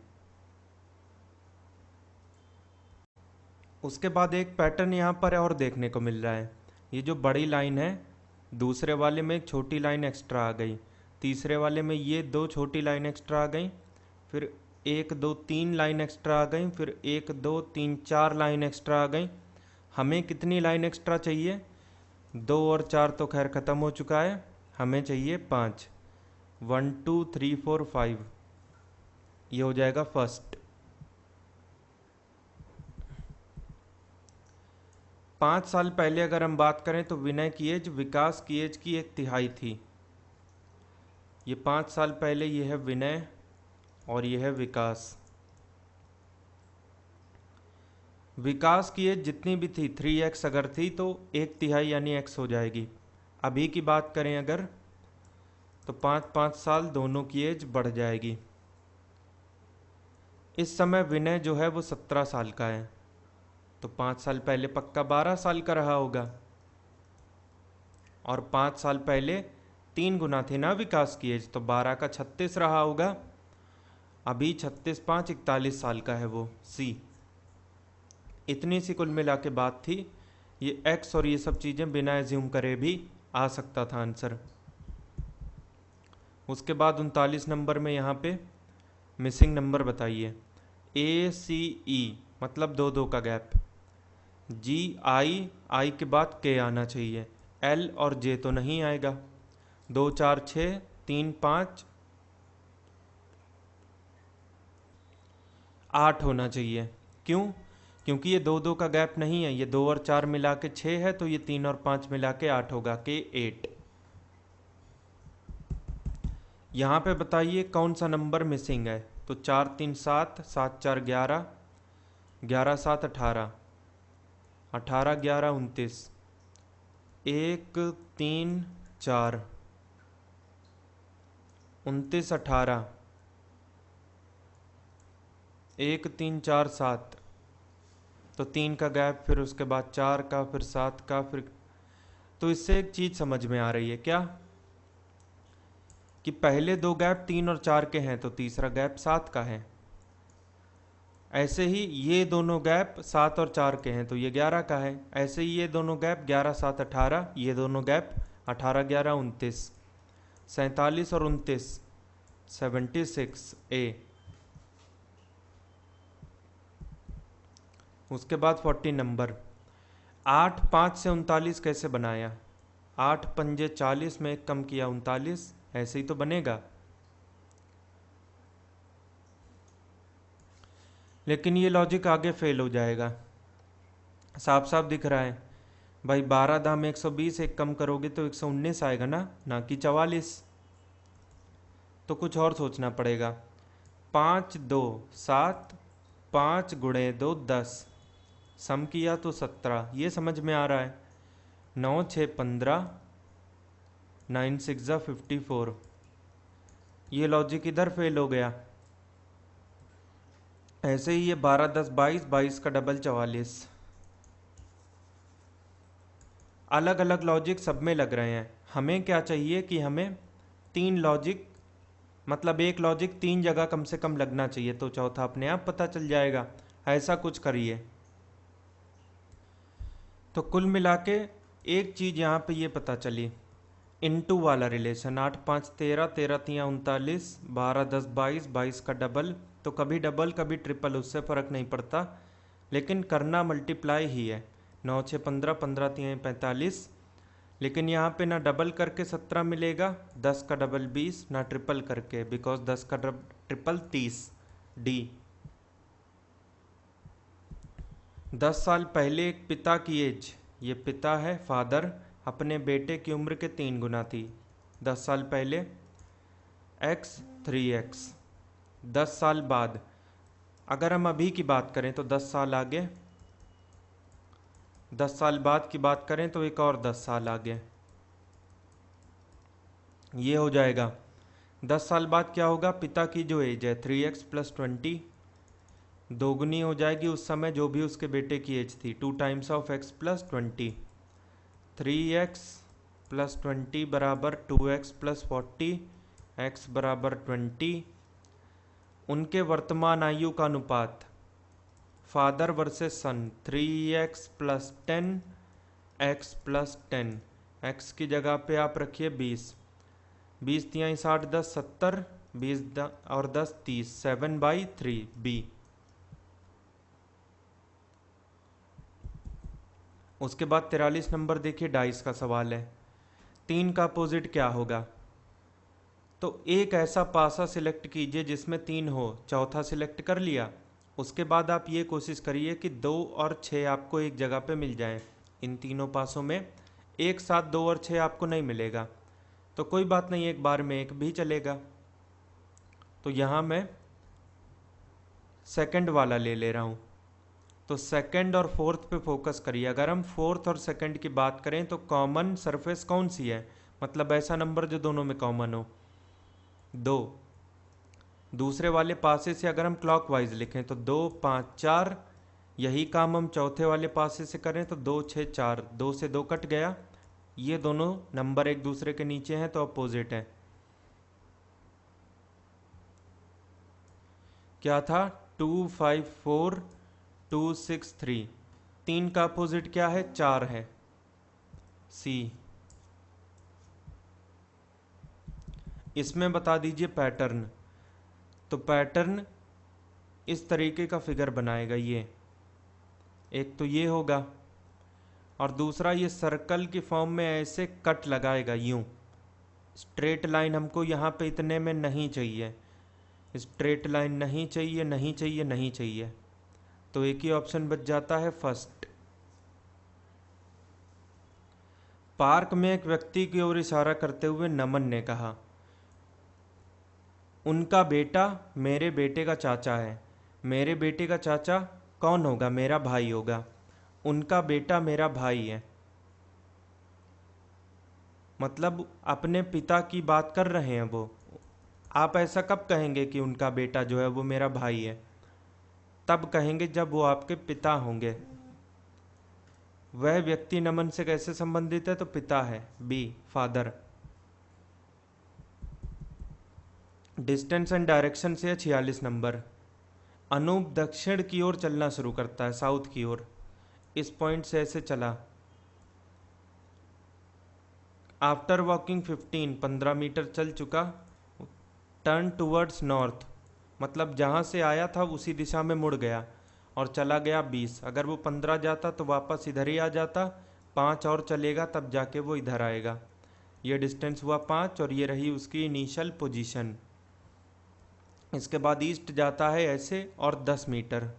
उसके बाद एक पैटर्न यहाँ पर और देखने को मिल रहा है। ये जो बड़ी लाइन है, दूसरे वाले में एक छोटी लाइन एक्स्ट्रा आ गई, तीसरे वाले में ये 2 छोटी लाइन एक्स्ट्रा आ गई, फिर 1 2 3 लाइन एक्स्ट्रा आ गई, फिर 1 2 3 4 लाइन एक्स्ट्रा आ गई। हमें कितनी लाइन एक्स्ट्रा चाहिए? 2 और 4 तो खैर ख़त्म हो चुका है, हमें चाहिए 5। 1 2 3 4 5, ये हो जाएगा फर्स्ट। 5 साल पहले अगर हम बात करें तो विनय की एज विकास की एज की 1/3 थी। ये 5 साल पहले, ये है विनय और ये है विकास। विकास की एज जितनी भी थी 3x अगर थी तो 1/3 यानी x हो जाएगी। अभी की बात करें अगर तो 5-5 साल दोनों की एज बढ़ जाएगी। इस समय विनय जो है वो 17 साल का है, तो 5 साल पहले पक्का 12 साल का रहा होगा, और 5 साल पहले 3 गुना थी ना विकास की एज, तो 12 का 36 रहा होगा। अभी 36 5 41 साल का है वो सी। इतनी सी कुल मिला के बात थी। ये एक्स और ये सब चीज़ें बिना एज्यूम करे भी आ सकता था आंसर। उसके बाद 39 नंबर में यहाँ पे मिसिंग नंबर बताइए। ACE मतलब 2-2 का गैप। GI के बाद K आना चाहिए। L और J तो नहीं आएगा। 2 4 6 3 5 8 होना चाहिए। क्यों? क्योंकि ये 2-2 का गैप नहीं है, ये 2 और 4 मिला के 6 है, तो ये 3 और 5 मिला के 8 होगा, के 8। यहाँ पे बताइए कौन सा नंबर मिसिंग है। तो 4 3 7 7 4 11 11 7 18 18 11 29 1 3 4 29 18 1 3 4 7, तो 3 का गैप, फिर उसके बाद 4 का, फिर 7 का, फिर। तो इससे एक चीज़ समझ में आ रही है क्या, कि पहले 2 गैप 3 और 4 के हैं, तो तीसरा गैप 7 का है। ऐसे ही ये दोनों गैप 7 और 4 के हैं, तो ये 11 का है। ऐसे ही ये दोनों गैप 11 7 18, ये दोनों गैप 18 11 29, 47 और 29 76 A। उसके बाद 40 नंबर। 8 5 से 39 कैसे बनाया? 8 पंजे 40 में 1 कम किया 39, ऐसे ही तो बनेगा। लेकिन ये लॉजिक आगे फेल हो जाएगा, साफ साफ दिख रहा है भाई। 12 दाम 120, 1 कम करोगे तो 119 आएगा ना कि 44। तो कुछ और सोचना पड़ेगा। 5 2 7, 5 गुणे 2 10, सम किया तो 17, ये समझ में आ रहा है। 9 6 15, 9 6 54, ये लॉजिक इधर फेल हो गया। ऐसे ही ये 12 10 22, 22 का डबल 44। अलग अलग लॉजिक सब में लग रहे हैं। हमें क्या चाहिए कि हमें 3 लॉजिक, मतलब एक लॉजिक 3 जगह कम से कम लगना चाहिए, तो चौथा अपने आप पता चल जाएगा। ऐसा कुछ करिए। तो कुल मिला के एक चीज़ यहाँ पे ये पता चली, इनटू वाला रिलेशन। 8 5 13, 13 3 39, 12 10 22, 22 का डबल। तो कभी डबल कभी ट्रिपल, उससे फ़र्क नहीं पड़ता, लेकिन करना मल्टीप्लाई ही है। 9 6 15, 15 3 45, लेकिन यहाँ पे ना डबल करके 17 मिलेगा, 10 का डबल 20, ना ट्रिपल करके, बिकॉज 10 का ट्रिपल 30 डी। 10 साल पहले एक पिता की एज, ये पिता है फादर, अपने बेटे की उम्र के 3 गुना थी। 10 साल पहले x 3x। 10 साल बाद, अगर हम अभी की बात करें तो 10 साल आगे, 10 साल बाद की बात करें तो एक और 10 साल आगे, ये हो जाएगा। 10 साल बाद क्या होगा, पिता की जो एज है 3x + 20 दोगुनी हो जाएगी उस समय जो भी उसके बेटे की एज थी, 2 टाइम्स ऑफ x + 20। 3x + 20 बराबर 2x + 40, x बराबर 20। उनके वर्तमान आयु का अनुपात, फादर वर्सेस सन, 3x + 10, x + 10। x की जगह पे आप रखिए 20, 20 3 60 10 70, 20 और 10 30, 7/3 b। उसके बाद 43 नंबर देखिए, डाइस का सवाल है। 3 का अपोजिट क्या होगा? तो एक ऐसा पासा सिलेक्ट कीजिए जिसमें 3 हो, चौथा सिलेक्ट कर लिया। उसके बाद आप ये कोशिश करिए कि 2 और 6 आपको एक जगह पे मिल जाएं। इन तीनों पासों में एक साथ 2 और 6 आपको नहीं मिलेगा, तो कोई बात नहीं, एक बार में एक भी चलेगा। तो यहाँ मैं सेकंड वाला ले ले रहा हूँ। तो सेकंड और फोर्थ पे फोकस करिए। अगर हम फोर्थ और सेकंड की बात करें तो कॉमन सरफेस कौन सी है, मतलब ऐसा नंबर जो दोनों में कॉमन हो, 2। दूसरे वाले पासे से अगर हम क्लॉकवाइज लिखें तो 2 5 4, यही काम हम चौथे वाले पासे से करें तो 2 6 4, 2 से 2 कट गया। ये दोनों नंबर एक दूसरे के नीचे हैं तो अपोजिट है। क्या था, 2 5 4 2 6 3, 3 का अपोजिट क्या है, 4 है, सी। इसमें बता दीजिए पैटर्न। तो पैटर्न इस तरीके का फिगर बनाएगा, ये एक तो ये होगा, और दूसरा ये सर्कल की फॉर्म में ऐसे कट लगाएगा यूं। स्ट्रेट लाइन हमको यहाँ पे इतने में नहीं चाहिए, स्ट्रेट लाइन नहीं चाहिए, नहीं चाहिए, नहीं चाहिए। तो एक ही ऑप्शन बच जाता है फर्स्ट। पार्क में एक व्यक्ति की ओर इशारा करते हुए नमन ने कहा, उनका बेटा मेरे बेटे का चाचा है। मेरे बेटे का चाचा कौन होगा, मेरा भाई होगा। उनका बेटा मेरा भाई है, मतलब अपने पिता की बात कर रहे हैं वो। आप ऐसा कब कहेंगे कि उनका बेटा जो है वो मेरा भाई है, तब कहेंगे जब वो आपके पिता होंगे। वह व्यक्ति नमन से कैसे संबंधित है, तो पिता है, B father. Distance and direction से 46 नंबर। अनूप दक्षिण की ओर चलना शुरू करता है, साउथ की ओर। इस पॉइंट से ऐसे चला। आफ्टर वॉकिंग 15 मीटर चल चुका, टर्न टूवर्ड्स नॉर्थ, मतलब जहाँ से आया था उसी दिशा में मुड़ गया और चला गया 20। अगर वो 15 जाता तो वापस इधर ही आ जाता, 5 और चलेगा तब जाके वो इधर आएगा। ये डिस्टेंस हुआ 5 और ये रही उसकी इनिशियल पोजीशन। इसके बाद ईस्ट जाता है ऐसे और 10 मीटर,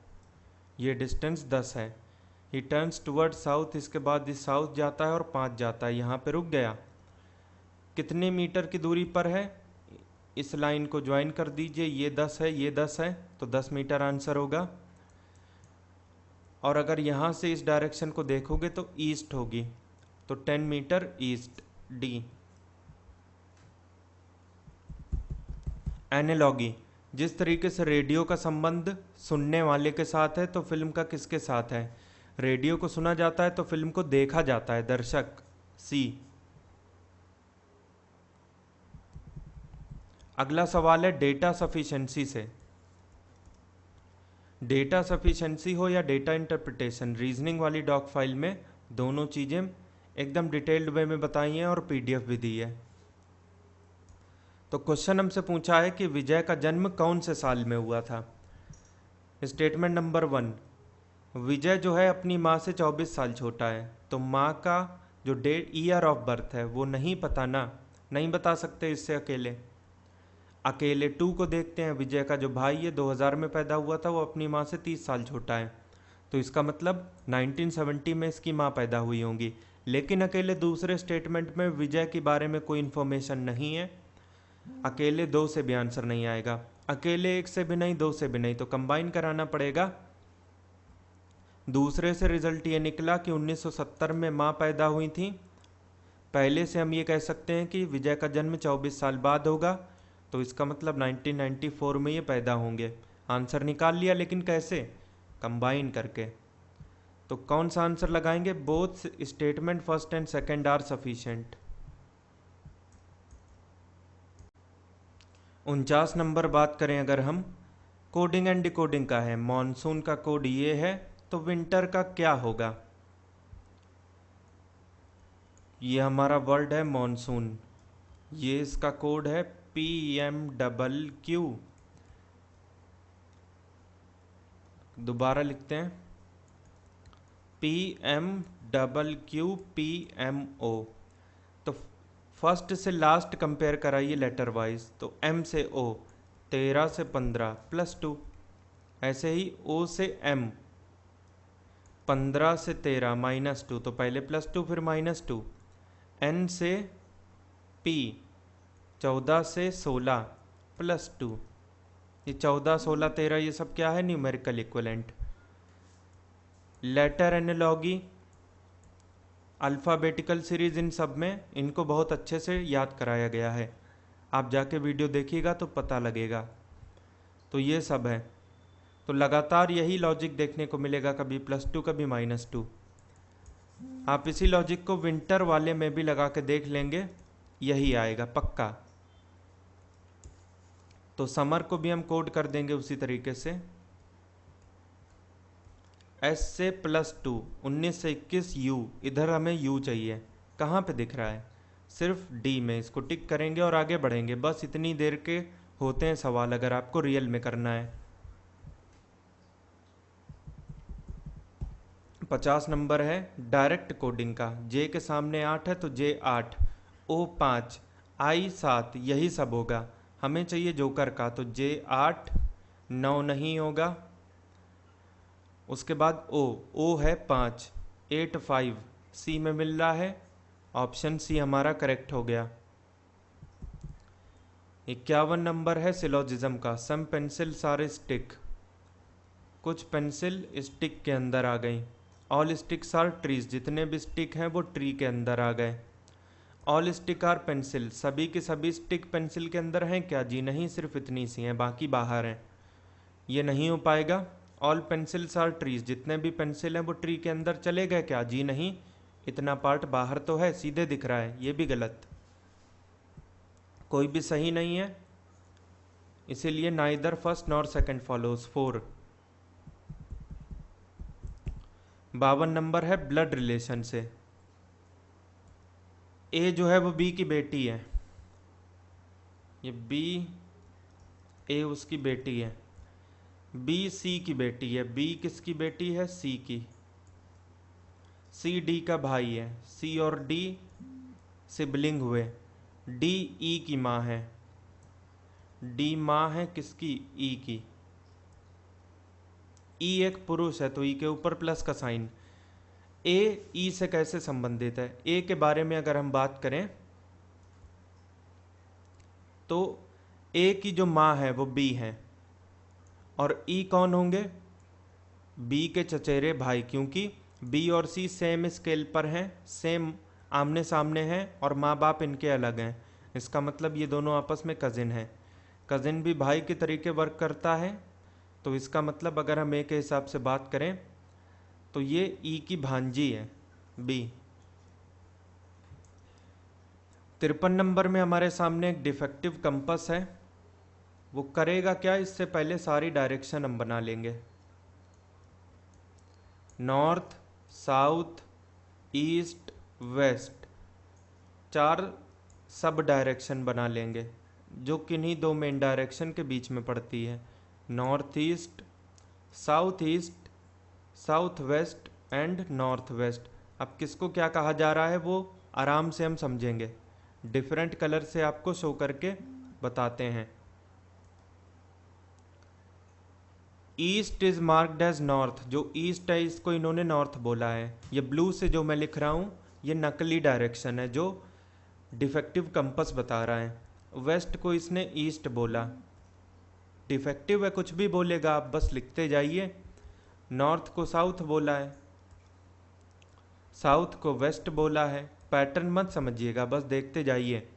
ये डिस्टेंस 10 है। ही टर्न्स टूवर्ड साउथ, इसके बाद इस साउथ जाता है और 5 जाता है, यहाँ पे रुक गया। कितने मीटर की दूरी पर है, इस लाइन को ज्वाइन कर दीजिए, ये 10 है, ये 10 है, तो 10 मीटर आंसर होगा। और अगर यहाँ से इस डायरेक्शन को देखोगे तो ईस्ट होगी, तो 10 मीटर ईस्ट, डी। एनालॉगी, जिस तरीके से रेडियो का संबंध सुनने वाले के साथ है तो फिल्म का किसके साथ है। रेडियो को सुना जाता है तो फिल्म को देखा जाता है, दर्शक, सी। अगला सवाल है डेटा सफिशिएंसी से। डेटा सफिशिएंसी हो या डेटा इंटरप्रिटेशन, रीजनिंग वाली डॉक फाइल में दोनों चीज़ें एकदम डिटेल्ड वे में बताई हैं और पीडीएफ भी दी है। तो क्वेश्चन हमसे पूछा है कि विजय का जन्म कौन से साल में हुआ था। स्टेटमेंट नंबर 1, विजय जो है अपनी माँ से 24 साल छोटा है, तो माँ का जो ईयर ऑफ बर्थ है वो नहीं पता ना, नहीं बता सकते इससे अकेले 2 को देखते हैं। विजय का जो भाई है 2000 में पैदा हुआ था, वो अपनी माँ से 30 साल छोटा है, तो इसका मतलब 1970 में इसकी माँ पैदा हुई होंगी। लेकिन अकेले दूसरे स्टेटमेंट में विजय के बारे में कोई इन्फॉर्मेशन नहीं है। अकेले 2 से भी आंसर नहीं आएगा, अकेले 1 से भी नहीं, 2 से भी नहीं, तो कंबाइन कराना पड़ेगा। दूसरे से रिजल्ट ये निकला कि 1970 में माँ पैदा हुई थी। पहले से हम ये कह सकते हैं कि विजय का जन्म 24 साल बाद होगा, तो इसका मतलब 1994 में ये पैदा होंगे। आंसर निकाल लिया, लेकिन कैसे, कंबाइन करके। तो कौन सा आंसर लगाएंगे, both statement first and second are sufficient. 49 number बात करें अगर हम, कोडिंग एंड डिकोडिंग का है। मॉनसून का कोड ये है, तो विंटर का क्या होगा। ये हमारा वर्ड है मॉनसून, ये इसका कोड है PMQQ। दोबारा लिखते हैं, PMQPMO। तो फर्स्ट से लास्ट कंपेयर कराइए लेटर वाइज, तो M से O 13 से 15 +2, ऐसे ही O से M 15 से 13 -2, तो पहले +2 फिर -2। N से P 14 से 16 +2, ये 14 16 13 ये सब क्या है, numerical equivalent. Letter analogy, alphabetical series, इन सब में इनको बहुत अच्छे से याद कराया गया है। आप जाके वीडियो देखिएगा तो पता लगेगा। तो ये सब है। तो लगातार यही लॉजिक देखने को मिलेगा, कभी +2 कभी -2। आप इसी लॉजिक को विंटर वाले में भी लगा के देख लेंगे, यही आएगा पक्का। तो समर को भी हम कोड कर देंगे उसी तरीके से, S से +2, 19 से 21 U, इधर हमें U चाहिए। कहाँ पे दिख रहा है? सिर्फ D में। इसको टिक करेंगे और आगे बढ़ेंगे। बस इतनी देर के होते हैं सवाल, अगर आपको रियल में करना है। 50 नंबर है डायरेक्ट कोडिंग का। J के सामने 8 है तो J 8, O 5, I 7, यही सब होगा। हमें चाहिए जोकर का, तो J 8, 9 नहीं होगा। उसके बाद O है 5, 8 5, C में मिल रहा है। ऑप्शन C हमारा करेक्ट हो गया। 51 नंबर है सिलोजिज्म का। सम पेंसिल्स आर स्टिक, कुछ पेंसिल स्टिक के अंदर आ गई। ऑल स्टिक्स आर ट्रीज, जितने भी स्टिक हैं वो ट्री के अंदर आ गए। ऑल स्टिक आर पेंसिल, सभी के सभी स्टिक पेंसिल के अंदर हैं क्या? जी नहीं, सिर्फ इतनी सी हैं, बाकी बाहर हैं। ये नहीं हो पाएगा। ऑल पेंसिल्स आर ट्रीज, जितने भी पेंसिल हैं वो ट्री के अंदर चले गए क्या? जी नहीं, इतना पार्ट बाहर तो है, सीधे दिख रहा है। ये भी गलत, कोई भी सही नहीं है, इसीलिए neither first nor second follows. 4। 52 number है ब्लड रिलेशन से। ए जो है वो बी की बेटी है, ये बी ए उसकी बेटी है। बी सी की बेटी है। बी किसकी बेटी है? सी की। सी डी का भाई है। सी और डी सिबलिंग हुए। डी ई की माँ है। डी माँ है किसकी? ई की। ई एक पुरुष है तो ई के ऊपर प्लस का साइन। ए ई से कैसे संबंधित है? ए के बारे में अगर हम बात करें तो ए की जो माँ है वो बी है, और ई कौन होंगे? बी के चचेरे भाई, क्योंकि बी और सी सेम स्केल पर हैं, सेम आमने सामने हैं, और माँ बाप इनके अलग हैं। इसका मतलब ये दोनों आपस में कज़िन हैं। कज़िन भी भाई के तरीके वर्क करता है, तो इसका मतलब अगर हम ए के हिसाब से बात करें तो ये ई की भांजी है, बी। 53 नंबर में हमारे सामने एक डिफेक्टिव कंपस है। वो करेगा क्या? इससे पहले सारी डायरेक्शन हम बना लेंगे। North, south, east, waste, 4 sub direction बना लेंगे, जो किन्हीं 2 मेन डायरेक्शन के बीच में पड़ती है। North east, south west and north west. अब किसको क्या कहा जा रहा है वो आराम से हम समझेंगे, डिफरेंट कलर से आपको शो करके बताते हैं। East is marked as north, जो ईस्ट है इसको इन्होंने नॉर्थ बोला है। ये ब्लू से जो मैं लिख रहा हूँ ये नकली डायरेक्शन है, जो डिफेक्टिव कंपस बता रहा है। वेस्ट को इसने ईस्ट बोला, डिफेक्टिव है, कुछ भी बोलेगा आप बस लिखते जाइए। नॉर्थ को साउथ बोला है, साउथ को वेस्ट बोला है। पैटर्न मत समझिएगा, बस देखते जाइए।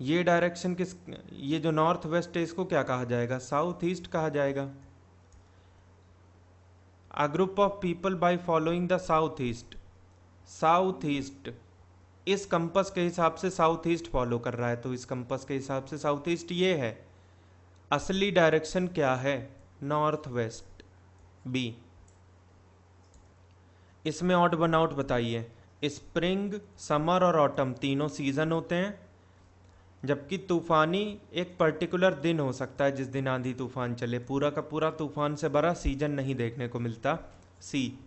ये डायरेक्शन किस, ये जो नॉर्थ वेस्ट है इसको क्या कहा जाएगा? साउथ ईस्ट कहा जाएगा। A group of people by following the south east, south east इस कंपस के हिसाब से साउथ ईस्ट फॉलो कर रहा है, तो इस कंपस के हिसाब से साउथ ईस्ट ये है। असली डायरेक्शन क्या है? North west, B. इसमें ऑड वन आउट बताइए। स्प्रिंग, समर और ऑटम तीनों सीजन होते हैं, जबकि तूफानी एक पर्टिकुलर दिन हो सकता है जिस दिन आंधी तूफान चले। पूरा का पूरा तूफान से भरा सीजन नहीं देखने को मिलता, सी।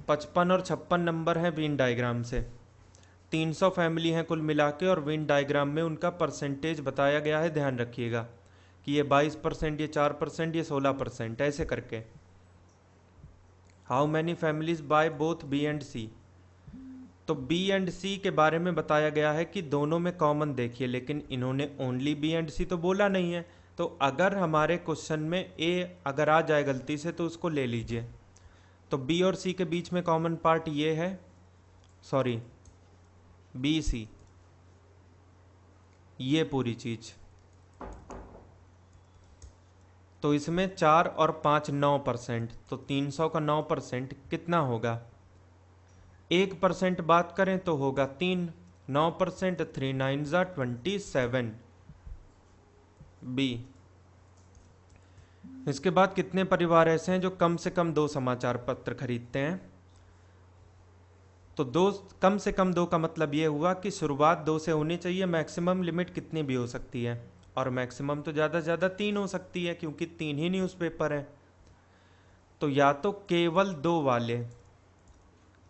55 और 56 नंबर है वेन डायग्राम से। 300 फैमिली हैं कुल मिला के, और वेन डायग्राम में उनका परसेंटेज बताया गया है। ध्यान रखिएगा कि ये 22%, ये 4%, ये 16%, ऐसे करके। How many families by both B and C, तो बी एंड सी के बारे में बताया गया है कि दोनों में कॉमन देखिए, लेकिन इन्होंने ओनली बी एंड सी तो बोला नहीं है, तो अगर हमारे क्वेश्चन में ए अगर आ जाए गलती से तो उसको ले लीजिए। तो बी और सी के बीच में कॉमन पार्ट ये है, सॉरी बी सी, ये पूरी चीज। तो इसमें 4 और 5 9%, तो 300 का 9% कितना होगा? 1% बात करें तो होगा 3, 9% 3 9 जा 27 बी। इसके बाद कितने परिवार ऐसे हैं जो कम से कम 2 समाचार पत्र खरीदते हैं? तो दो, कम से कम 2 का मतलब ये हुआ कि शुरुआत 2 से होनी चाहिए, मैक्सिमम लिमिट कितनी भी हो सकती है, और मैक्सिमम तो ज़्यादा से ज़्यादा 3 हो सकती है क्योंकि 3 ही न्यूज़पेपर हैं। तो या तो केवल 2 वाले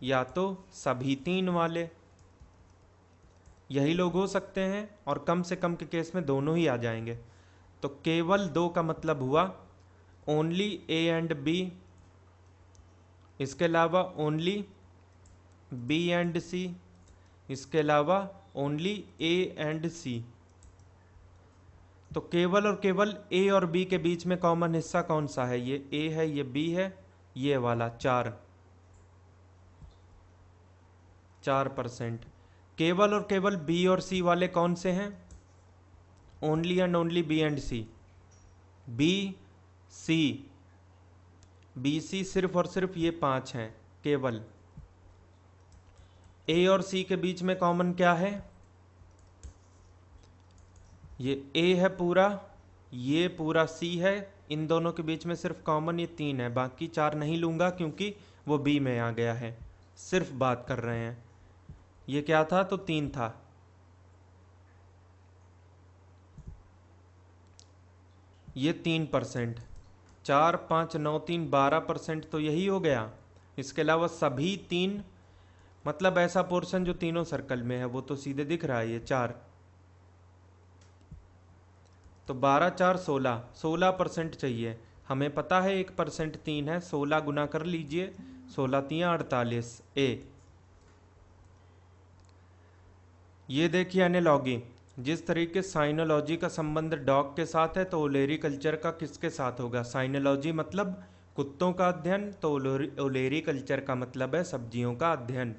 या तो सभी 3 वाले, यही लोग हो सकते हैं, और कम से कम के केस में दोनों ही आ जाएंगे। तो केवल 2 का मतलब हुआ ओनली ए एंड बी, इसके अलावा ओनली बी एंड सी, इसके अलावा ओनली ए एंड सी। तो केवल और केवल ए और बी के बीच में कॉमन हिस्सा कौन सा है? ये ए है, ये बी है, ये वाला 4%। केवल और केवल बी और सी वाले कौन से हैं? Only and only B and C, B C, B C सिर्फ और सिर्फ ये 5 हैं केवल। ए और सी के बीच में कॉमन क्या है? ये ए है पूरा, ये पूरा सी है, इन दोनों के बीच में सिर्फ कॉमन ये 3 है, बाकी 4 नहीं लूंगा क्योंकि वो बी में आ गया है, सिर्फ बात कर रहे हैं। ये क्या था? तो 3 था। ये 3%, 4 5 9 3 12%, तो यही हो गया। इसके अलावा सभी 3 मतलब ऐसा पोर्शन जो तीनों सर्कल में है वो तो सीधे दिख रहा है, ये 4। तो 12 4 16, 16% चाहिए। हमें पता है 1% 3 है, 16 गुना कर लीजिए, 16 3 48 ए। ये देखिए एनालॉजी, जिस तरीके साइनोलॉजी का संबंध डॉग के साथ है तो ओलेरी कल्चर का किसके साथ होगा? साइनोलॉजी मतलब कुत्तों का अध्ययन, तो ओलेरी कल्चर का मतलब है सब्जियों का अध्ययन,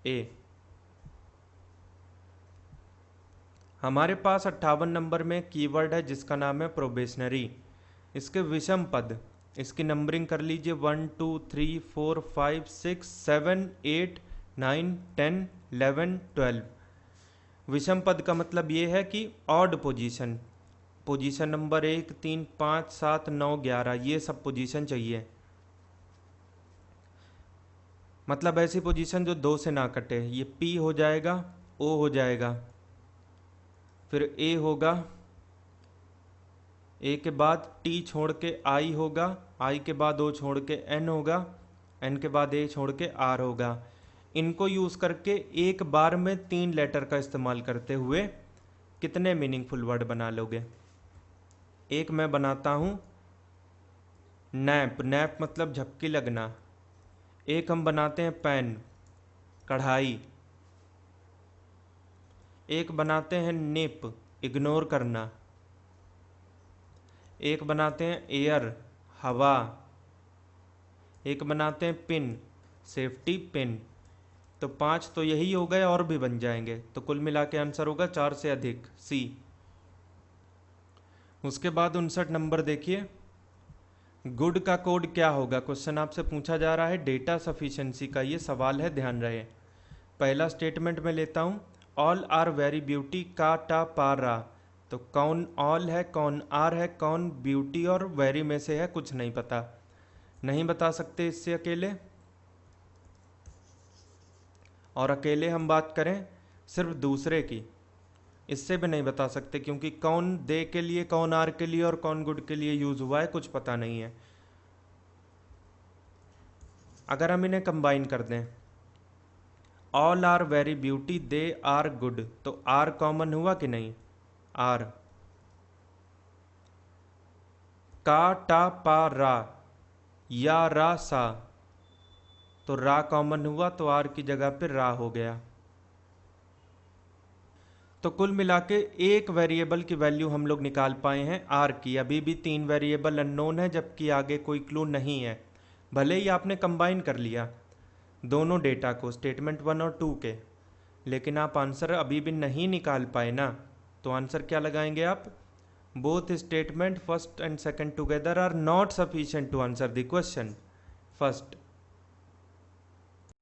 ए। हमारे पास 58 नंबर में कीवर्ड है जिसका नाम है प्रोबेशनरी। इसके विषम पद, इसकी नंबरिंग कर लीजिए 1 2 3 4 5 6 7 8 9 10 11 12। विषम पद का मतलब ये है कि ऑड पोजीशन, पोजीशन नंबर 1 3 5 7 9 11, ये सब पोजीशन चाहिए। मतलब ऐसी पोजीशन जो 2 से ना कटे। ये पी हो जाएगा, ओ हो जाएगा, फिर ए होगा, ए के बाद टी छोड़ के आई होगा, आई के बाद ओ छोड़ के एन होगा, एन के बाद ए छोड़ के आर होगा। इनको यूज़ करके एक बार में 3 लेटर का इस्तेमाल करते हुए कितने मीनिंगफुल वर्ड बना लोगे? एक मैं बनाता हूँ नैप, नैप मतलब झपकी लगना। एक हम बनाते हैं पेन, कढ़ाई। एक बनाते हैं निप, इग्नोर करना। एक बनाते हैं एयर, हवा। एक बनाते हैं पिन, सेफ्टी पिन। तो 5 तो यही हो गए, और भी बन जाएंगे, तो कुल मिला के आंसर होगा 4 से अधिक, सी। उसके बाद 59 नंबर देखिए, गुड का कोड क्या होगा? क्वेश्चन आपसे पूछा जा रहा है डेटा सफिशिएंसी का, ये सवाल है, ध्यान रहे। पहला स्टेटमेंट में लेता हूँ, ऑल आर वेरी ब्यूटी का टा पा रा। तो कौन ऑल है, कौन आर है, कौन ब्यूटी और वेरी में से है, कुछ नहीं पता, नहीं बता सकते इससे अकेले। और अकेले हम बात करें सिर्फ दूसरे की, इससे भी नहीं बता सकते क्योंकि कौन दे के लिए, कौन आर के लिए और कौन गुड के लिए यूज हुआ है कुछ पता नहीं है। अगर हम इन्हें कंबाइन कर दें, all are very beauty, they are good, तो आर कॉमन हुआ कि नहीं? आर। का टा पा रा, या रा सा, तो रा कॉमन हुआ, तो आर की जगह पे रा हो गया। तो कुल मिला के एक वेरिएबल की वैल्यू हम लोग निकाल पाए हैं आर की। अभी भी 3 वेरिएबल अननोन है, जबकि आगे कोई क्लू नहीं है। भले ही आपने कंबाइन कर लिया दोनों डेटा को, स्टेटमेंट 1 और 2 के, लेकिन आप आंसर अभी भी नहीं निकाल पाए ना। तो आंसर क्या लगाएंगे आप? Both statement first and second together are not sufficient to answer the question. First